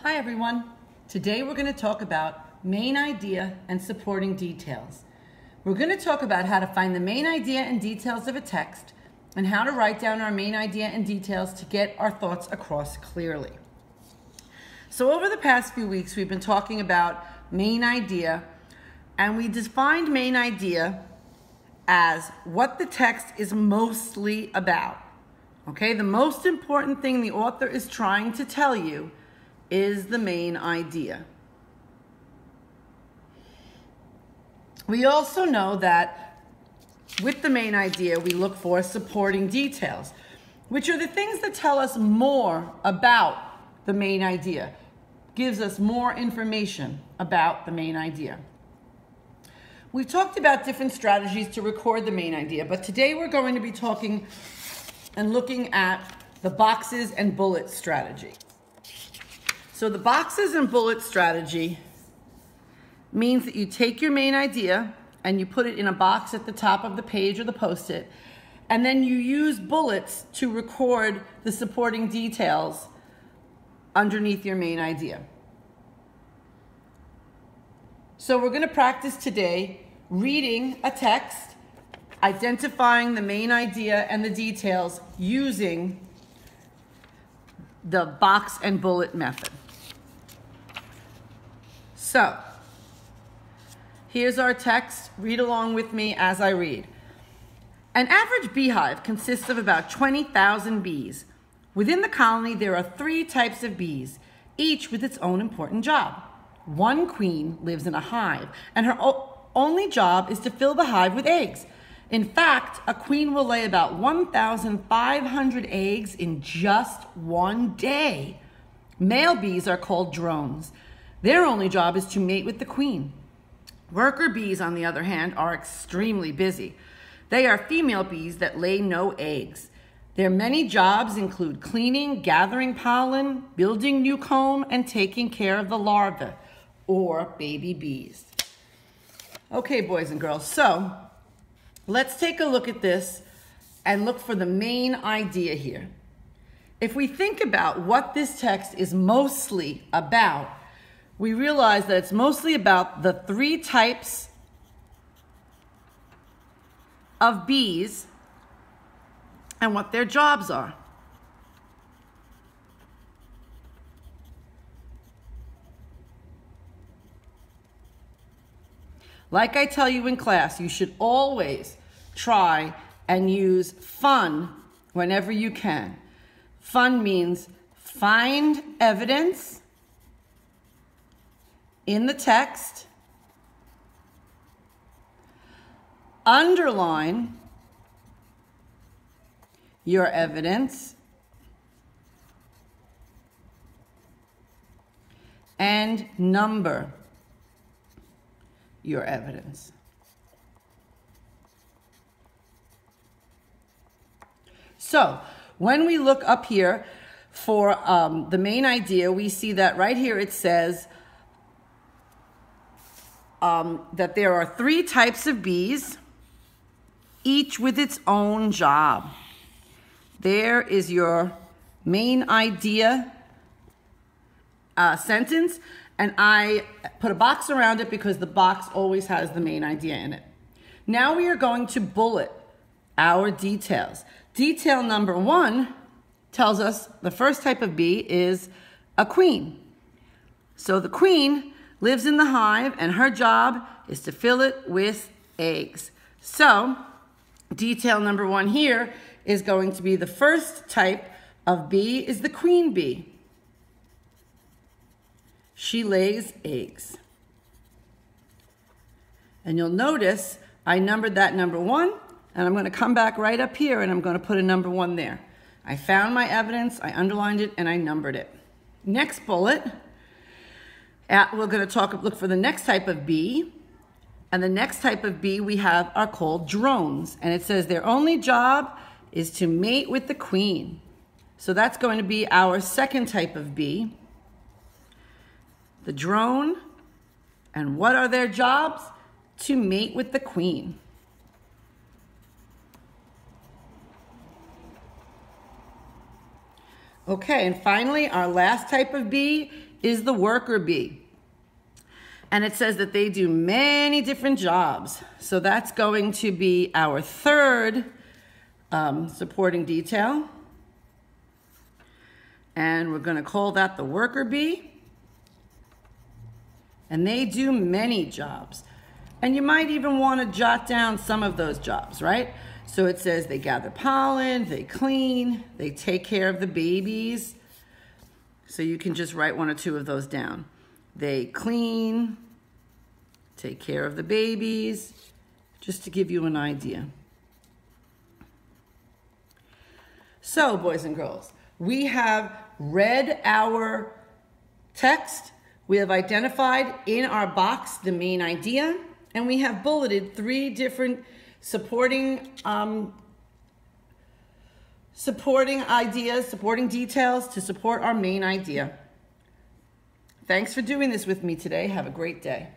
Hi everyone. Today we're going to talk about main idea and supporting details. We're going to talk about how to find the main idea and details of a text and how to write down our main idea and details to get our thoughts across clearly. So over the past few weeks we've been talking about main idea, and we defined main idea as what the text is mostly about. Okay, the most important thing the author is trying to tell you is the main idea. We also know that with the main idea, we look for supporting details, which are the things that tell us more about the main idea, gives us more information about the main idea. We've talked about different strategies to record the main idea, but today we're going to be talking and looking at the boxes and bullets strategy. So the boxes and bullets strategy means that you take your main idea and you put it in a box at the top of the page or the post-it, and then you use bullets to record the supporting details underneath your main idea. So we're going to practice today reading a text, identifying the main idea and the details using the box and bullet method. So, here's our text. Read along with me as I read. An average beehive consists of about 20,000 bees. Within the colony, there are 3 types of bees, each with its own important job. One queen lives in a hive, and her only job is to fill the hive with eggs. In fact, a queen will lay about 1,500 eggs in just one day. Male bees are called drones. Their only job is to mate with the queen. Worker bees, on the other hand, are extremely busy. They are female bees that lay no eggs. Their many jobs include cleaning, gathering pollen, building new comb, and taking care of the larvae, or baby bees. Okay, boys and girls, so let's take a look at this and look for the main idea here. If we think about what this text is mostly about, we realize that it's mostly about the 3 types of bees and what their jobs are. Like I tell you in class, you should always try and use fun whenever you can. Fun means find evidence in the text, underline your evidence, and number your evidence. So when we look up here for the main idea, we see that right here it says that there are 3 types of bees, each with its own job. There is your main idea sentence, and I put a box around it because the box always has the main idea in it. Now we are going to bullet our details. Detail number 1 tells us the first type of bee is a queen. So the queen lives in the hive, and her job is to fill it with eggs. So detail number 1 here is going to be the first type of bee is the queen bee. She lays eggs. And you'll notice I numbered that number 1, and I'm going to come back right up here and I'm going to put a number 1 there. I found my evidence, I underlined it, and I numbered it. Next bullet, we're going to look for the next type of bee, and the next type of bee we have are called drones, and it says their only job is to mate with the queen. So that's going to be our second type of bee, the drone. And what are their jobs? To mate with the queen. Okay, and finally, our last type of bee is the worker bee. And it says that they do many different jobs. So that's going to be our third supporting detail. And we're going to call that the worker bee. And they do many jobs. And you might even want to jot down some of those jobs, right? So it says they gather pollen, they clean, they take care of the babies. So you can just write one or two of those down. They clean, take care of the babies, just to give you an idea. So, boys and girls, we have read our text. We have identified in our box the main idea, and we have bulleted 3 different supporting ideas, supporting details to support our main idea. Thanks for doing this with me today. Have a great day.